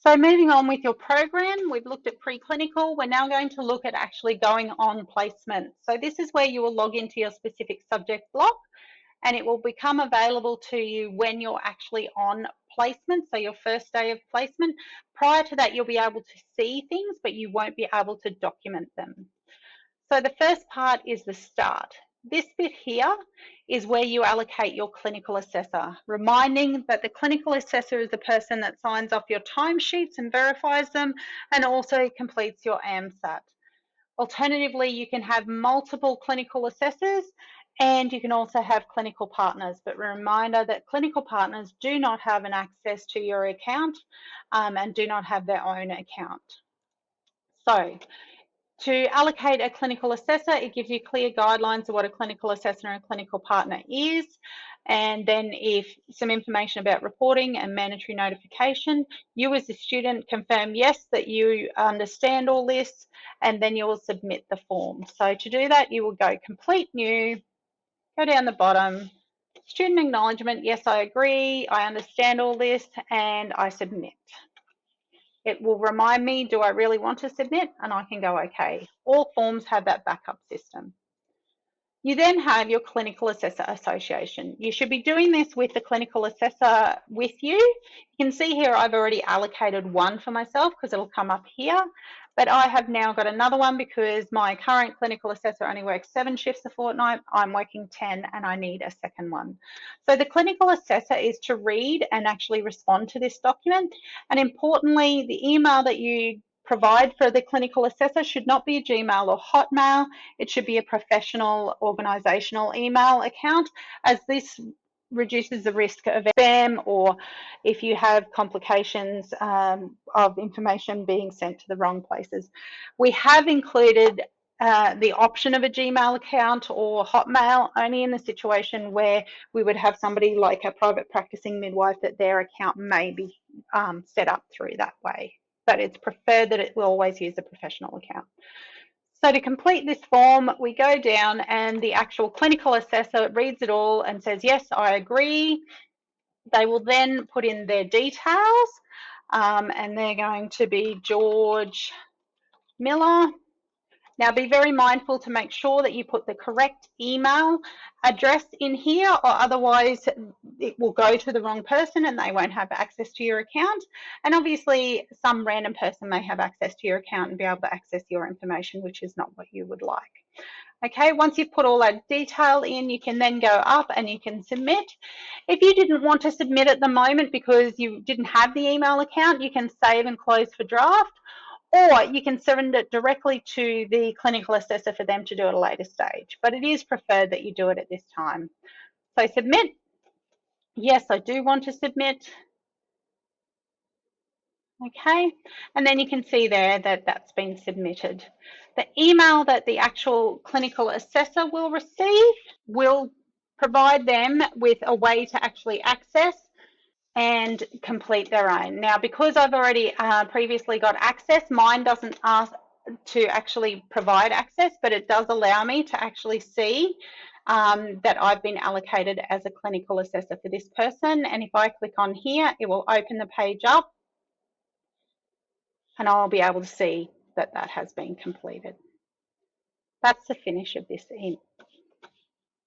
So moving on with your program, we've looked at preclinical. We're now going to look at actually going on placement. So this is where you will log into your specific subject block, and it will become available to you when you're actually on placement, so your first day of placement. Prior to that, you'll be able to see things, but you won't be able to document them. So the first part is the start. This bit here is where you allocate your clinical assessor, reminding that the clinical assessor is the person that signs off your timesheets and verifies them, and also completes your AMSAT. Alternatively, you can have multiple clinical assessors, and you can also have clinical partners. But a reminder that clinical partners do not have an access to your account and do not have their own account. So to allocate a clinical assessor, it gives you clear guidelines of what a clinical assessor and a clinical partner is. And then if some information about reporting and mandatory notification, you as a student confirm yes, that you understand all this, and then you will submit the form. So to do that, you will go complete new, go down the bottom, student acknowledgement, yes, I agree, I understand all this, and I submit. It will remind me, do I really want to submit? And I can go, okay. All forms have that backup system. You then have your Clinical Assessor Association. You should be doing this with the Clinical Assessor with you. You can see here I've already allocated one for myself because it'll come up here, but I have now got another one because my current Clinical Assessor only works 7 shifts a fortnight. I'm working 10 and I need a second one. So the Clinical Assessor is to read and actually respond to this document. And importantly, the email that you provide for the clinical assessor should not be a Gmail or Hotmail. It should be a professional organisational email account, as this reduces the risk of spam or if you have complications of information being sent to the wrong places. We have included the option of a Gmail account or Hotmail only in the situation where we would have somebody like a private practicing midwife that their account may be set up through that way. But it's preferred that it will always use a professional account. So to complete this form, we go down and the actual clinical assessor reads it all and says, yes, I agree. They will then put in their details and they're going to be George Miller. Now be very mindful to make sure that you put the correct email address in here, or otherwise it will go to the wrong person and they won't have access to your account. And obviously some random person may have access to your account and be able to access your information, which is not what you would like. Okay, once you've put all that detail in, you can then go up and you can submit. If you didn't want to submit at the moment because you didn't have the email account, you can save and close for draft, or you can send it directly to the clinical assessor for them to do at a later stage. But it is preferred that you do it at this time. So submit. Yes, I do want to submit. Okay, and then you can see there that that's been submitted. The email that the actual clinical assessor will receive will provide them with a way to actually access and complete their own. Now, because I've already previously got access, mine doesn't ask to actually provide access, but it does allow me to actually see that I've been allocated as a clinical assessor for this person. And if I click on here, it will open the page up and I'll be able to see that that has been completed. That's the finish of this